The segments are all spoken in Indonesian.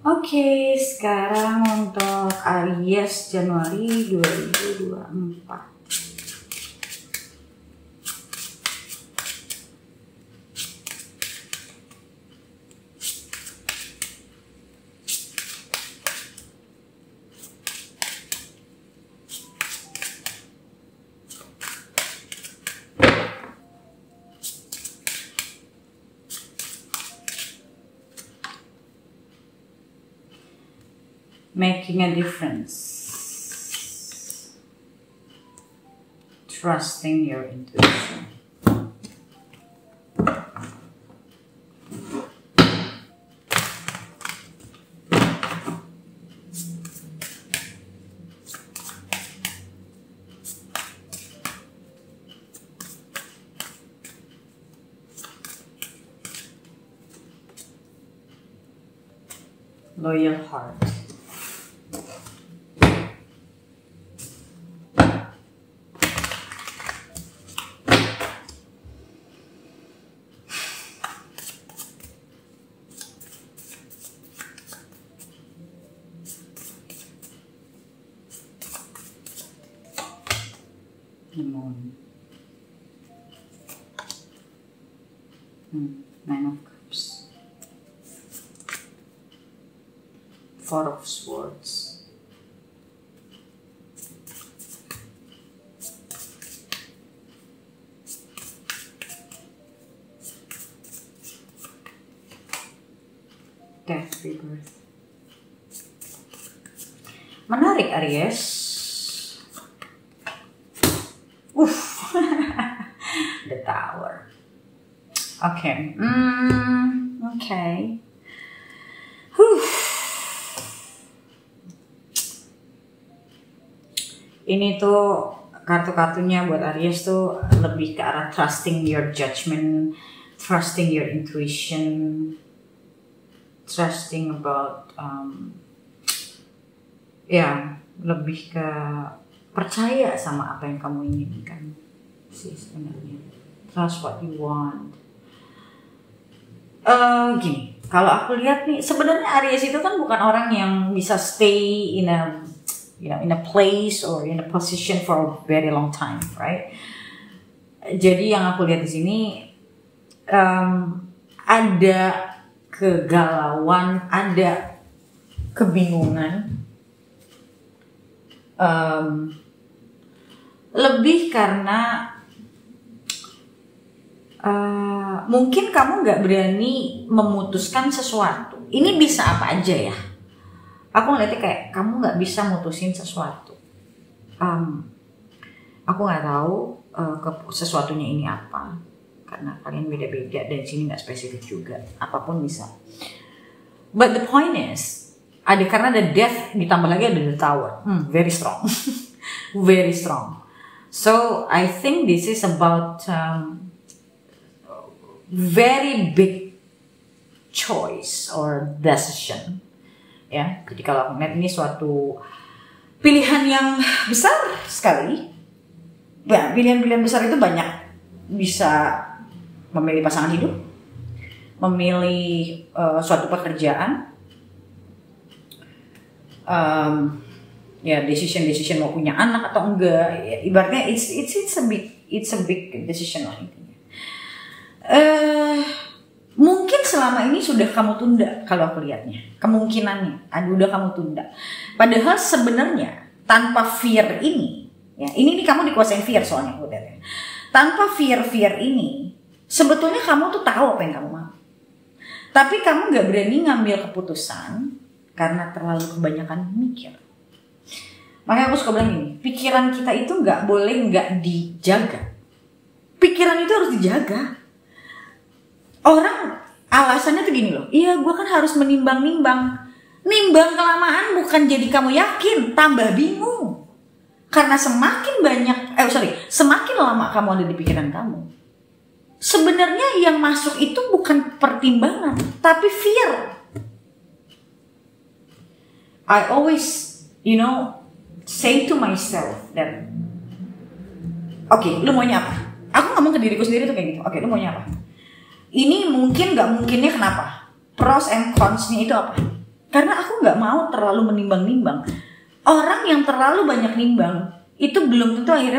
Oke, sekarang untuk Aries Januari 2024. Making a difference. Trusting your intuition. Loyal heart. The moon. Nine of Cups. Four of Swords. Death, rebirth. Menarik, Aries. The Tower. Okay. Okay. Ini tuh kartu-kartunya buat Aries tuh lebih ke arah trusting your judgment, trusting your intuition, trusting about lebih ke percaya sama apa yang kamu inginkan sih sebenarnya. Trust what you want. Gini, kalau aku lihat nih, sebenarnya Aries itu kan bukan orang yang bisa stay in a place or in a position for a very long time, right? Jadi yang aku lihat di sini ada kegalauan, ada kebingungan, lebih karena mungkin kamu nggak berani memutuskan sesuatu. Ini bisa apa aja ya. Aku ngeliatnya kayak kamu nggak bisa mutusin sesuatu. Aku nggak tahu sesuatunya ini apa, karena kalian beda-beda dan di sini nggak spesifik juga. Apapun bisa. But the point is, karena ada death ditambah lagi ada the tower. Very strong, very strong. So I think this is about very big choice or decision. Ya, jadi kalau aku lihat ini suatu pilihan yang besar sekali. Ya, pilihan-pilihan besar itu banyak. Bisa memilih pasangan hidup, memilih suatu pekerjaan, decision mau punya anak atau enggak. Ya, ibaratnya it's a big decision lah intinya. Mungkin selama ini sudah kamu tunda kalau aku lihatnya, kemungkinannya udah kamu tunda. Padahal sebenarnya tanpa fear ini, ya ini nih kamu dikuasain fear soalnya aku lihatnya. Tanpa fear ini, sebetulnya kamu tuh tahu apa yang kamu mau. Tapi kamu nggak berani ngambil keputusan karena terlalu kebanyakan mikir. Makanya aku suka bilang gini, pikiran kita itu nggak boleh nggak dijaga. Pikiran itu harus dijaga. Orang alasannya tuh gini loh, iya gue kan harus menimbang-nimbang. Nimbang kelamaan bukan jadi kamu yakin, tambah bingung. Karena semakin lama kamu ada di pikiran kamu, sebenarnya yang masuk itu bukan pertimbangan, tapi fear. I always, say to myself that, lu maunya apa? Aku ngomong ke diriku sendiri tuh kayak gitu, lu maunya apa? Ini mungkin gak mungkinnya kenapa? Pros and cons-nya itu apa? Karena aku nggak mau terlalu menimbang-nimbang. Orang yang terlalu banyak nimbang itu belum tentu akhirnya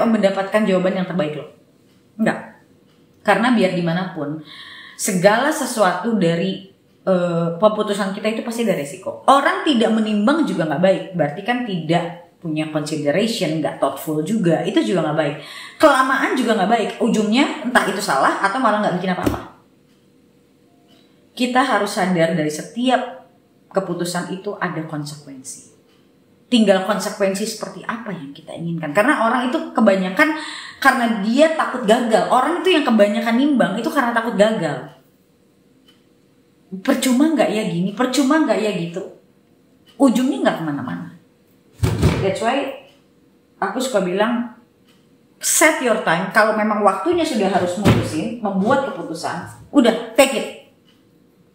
mendapatkan jawaban yang terbaik loh. Enggak. Karena biar gimana pun segala sesuatu dari keputusan kita itu pasti ada resiko. Orang tidak menimbang juga nggak baik. Berarti kan tidak punya consideration, nggak thoughtful juga. Itu juga nggak baik. Kelamaan juga nggak baik. Ujungnya entah itu salah atau malah nggak bikin apa-apa. Kita harus sadar dari setiap keputusan itu ada konsekuensi. Tinggal konsekuensi seperti apa yang kita inginkan. Karena orang itu kebanyakan karena dia takut gagal. Orang itu yang kebanyakan nimbang itu karena takut gagal. Percuma nggak ya gini, percuma nggak ya gitu. Ujungnya nggak kemana-mana. That's why aku suka bilang set your time. Kalau memang waktunya sudah harus mutusin, membuat keputusan, udah take it.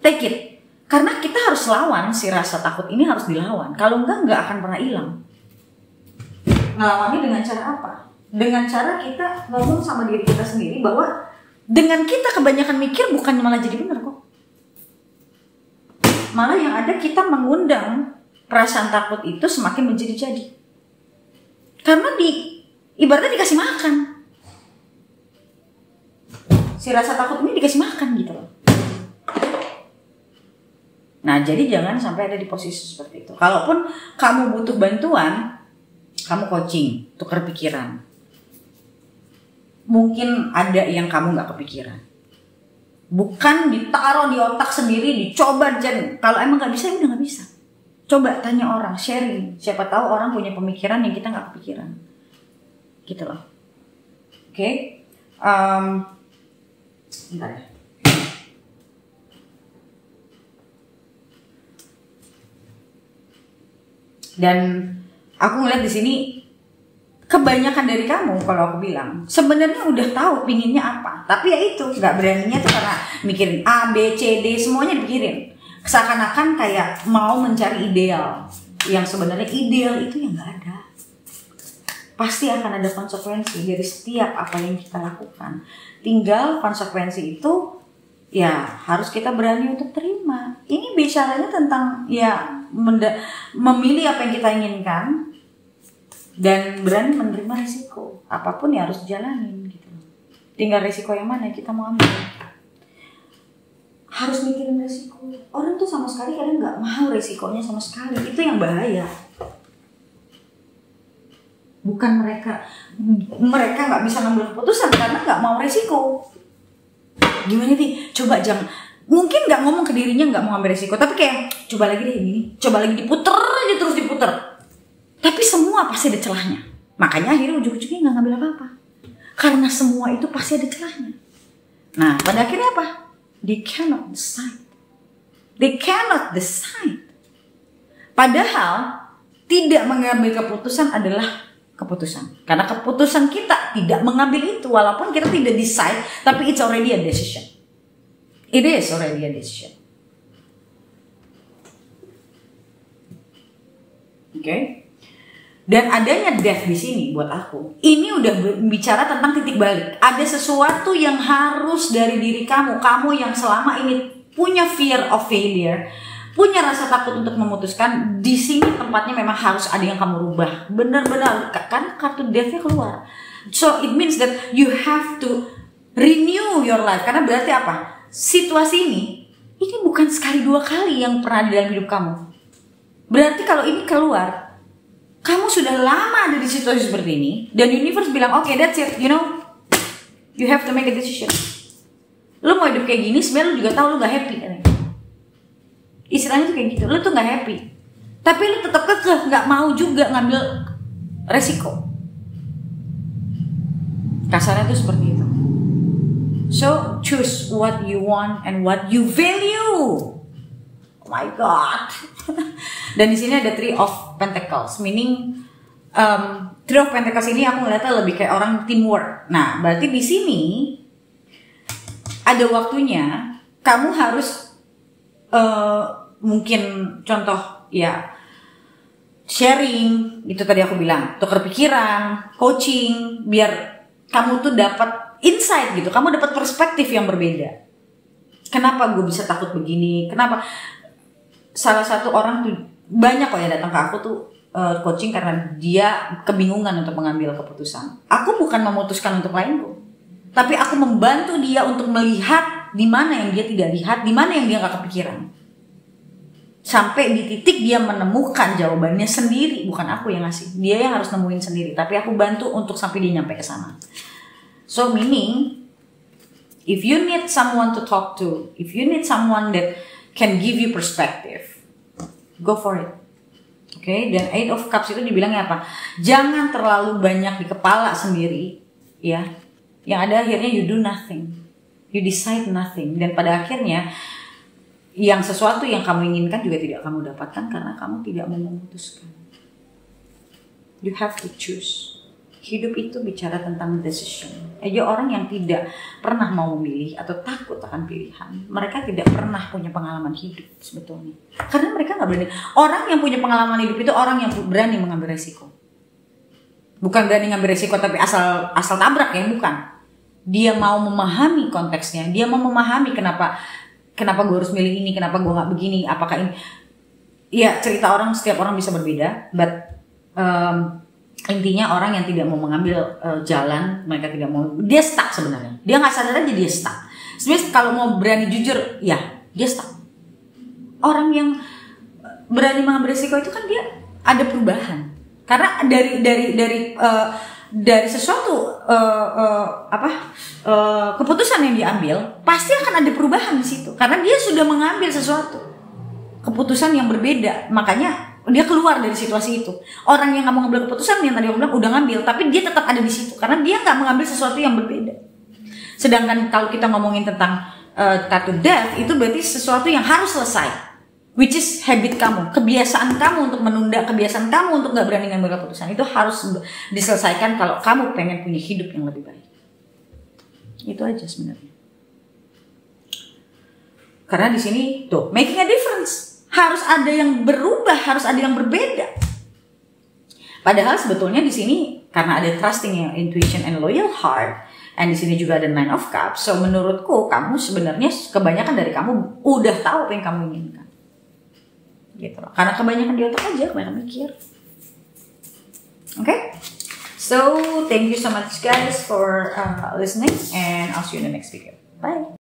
Take it. Karena kita harus lawan si rasa takut ini, harus dilawan. Kalau nggak akan pernah hilang. Ngelawannya dengan cara apa? Dengan cara kita ngomong sama diri kita sendiri bahwa dengan kita kebanyakan mikir bukannya malah jadi benar kok. Malah yang ada kita mengundang perasaan takut itu semakin menjadi-jadi. Karena ibaratnya dikasih makan. Si rasa takut ini dikasih makan gitu loh. Nah, jadi jangan sampai ada di posisi seperti itu. Kalaupun kamu butuh bantuan, kamu coaching, tukar pikiran. Mungkin ada yang kamu nggak kepikiran. Bukan ditaruh di otak sendiri, dicoba. Kalau emang nggak bisa, udah nggak bisa. Coba tanya orang, sharing. Siapa tahu orang punya pemikiran yang kita nggak kepikiran. Gitu loh. Oke. Bentar ya. Dan aku ngeliat di sini kebanyakan dari kamu, kalau aku bilang sebenarnya udah tahu pinginnya apa, tapi ya itu nggak beraninya tuh karena mikirin A, B, C, D semuanya dipikirin. Seakan-akan kayak mau mencari ideal, yang sebenarnya ideal itu yang nggak ada. Pasti akan ada konsekuensi dari setiap apa yang kita lakukan. Tinggal konsekuensi itu ya harus kita berani untuk terima. Ini bicaranya tentang ya memilih apa yang kita inginkan dan berani menerima risiko. Apapun ya harus dijalanin gitu. Tinggal risiko yang mana kita mau ambil. Harus mikirin risiko. Orang tuh sama sekali kadang nggak mau risikonya sama sekali. Itu yang bahaya. Bukan mereka nggak bisa ngambil keputusan karena nggak mau risiko. Gimana nih? Coba jangan. Mungkin nggak ngomong ke dirinya nggak mau ngambil risiko, tapi kayak coba lagi deh ini, coba lagi diputer aja terus diputer. Tapi semua pasti ada celahnya. Makanya akhirnya ujung-ujungnya nggak ngambil apa-apa. Karena semua itu pasti ada celahnya. Nah, pada akhirnya apa? They cannot decide. They cannot decide. Padahal tidak mengambil keputusan adalah keputusan. Karena keputusan kita tidak mengambil itu, walaupun kita tidak decide, tapi it's already a decision. It is already a decision. Okay? Dan adanya death di sini buat aku, ini udah bicara tentang titik balik. Ada sesuatu yang harus dari diri kamu yang selama ini punya fear of failure, punya rasa takut untuk memutuskan. Di sini tempatnya memang harus ada yang kamu rubah. Benar-benar kan kartu death-nya keluar. So it means that you have to renew your life. Karena berarti apa? Situasi ini bukan sekali dua kali yang pernah ada dalam hidup kamu. Berarti kalau ini keluar, kamu sudah lama ada di situasi seperti ini, dan universe bilang, okay, that's it, you know, you have to make a decision. Lu mau hidup kayak gini, sebenarnya lu juga tahu lu gak happy. Istilahnya tuh kayak gitu, lu tuh gak happy, tapi lu tetap kekeh, gak mau juga ngambil resiko. Kasarnya tuh seperti itu. So choose what you want and what you value. Oh my God. Dan di sini ada Three of Pentacles, meaning Three of Pentacles ini aku ngeliatnya lebih kayak orang teamwork. Nah, berarti di sini ada waktunya kamu harus mungkin contoh ya sharing, itu tadi aku bilang, tukar pikiran, coaching, biar kamu tuh dapat insight gitu, kamu dapat perspektif yang berbeda. Kenapa gue bisa takut begini? Kenapa? salah satu orang tuh, banyak kok yang datang ke aku tuh coaching karena dia kebingungan untuk mengambil keputusan. Aku bukan memutuskan untuk lainku, tapi aku membantu dia untuk melihat di mana yang dia tidak lihat, di mana yang dia nggak kepikiran. Sampai di titik dia menemukan jawabannya sendiri, bukan aku yang ngasih. Dia yang harus nemuin sendiri, tapi aku bantu untuk sampai dia nyampe ke sana. So meaning, if you need someone to talk to, if you need someone that can give you perspective, go for it. Oke, dan Eight of Cups itu dibilangnya apa? Jangan terlalu banyak di kepala sendiri, ya. Yang ada akhirnya you do nothing, you decide nothing, dan pada akhirnya yang sesuatu yang kamu inginkan juga tidak kamu dapatkan karena kamu tidak mau memutuskan. You have to choose. Hidup itu bicara tentang decision. Aja orang yang tidak pernah mau memilih atau takut akan pilihan, mereka tidak pernah punya pengalaman hidup sebetulnya. Karena mereka nggak berani. Orang yang punya pengalaman hidup itu orang yang berani mengambil resiko. Bukan berani ngambil resiko tapi asal tabrak ya, bukan. Dia mau memahami konteksnya, dia mau memahami kenapa gue harus milih ini, kenapa gue nggak begini, apakah ini. Ya cerita orang, setiap orang bisa berbeda, but intinya orang yang tidak mau mengambil jalan, mereka tidak mau, dia stuck sebenarnya. Dia nggak sadar aja dia stuck. Sebenarnya kalau mau berani jujur, ya dia stuck. Orang yang berani mengambil risiko itu kan dia ada perubahan. Karena dari sesuatu keputusan yang diambil, pasti akan ada perubahan di situ. Karena dia sudah mengambil sesuatu keputusan yang berbeda, makanya dia keluar dari situasi itu. Orang yang nggak mau ngambil keputusan, yang tadi aku bilang udah ngambil, tapi dia tetap ada di situ karena dia nggak mengambil sesuatu yang berbeda. Sedangkan kalau kita ngomongin tentang to death, itu berarti sesuatu yang harus selesai, which is habit kamu, kebiasaan kamu untuk menunda, kebiasaan kamu untuk nggak berani ngambil keputusan, itu harus diselesaikan kalau kamu pengen punya hidup yang lebih baik. Itu aja sebenarnya. Karena di sini tuh making a difference. Harus ada yang berubah, harus ada yang berbeda. Padahal sebetulnya di sini karena ada trusting yang intuition and loyal heart, and di sini juga ada Nine of Cups. So menurutku kamu sebenarnya kebanyakan dari kamu udah tahu apa yang kamu inginkan. Gitu loh. Karena kebanyakan di otak aja, kebanyakan mikir. Okay? So thank you so much guys for listening, and I'll see you in the next video. Bye.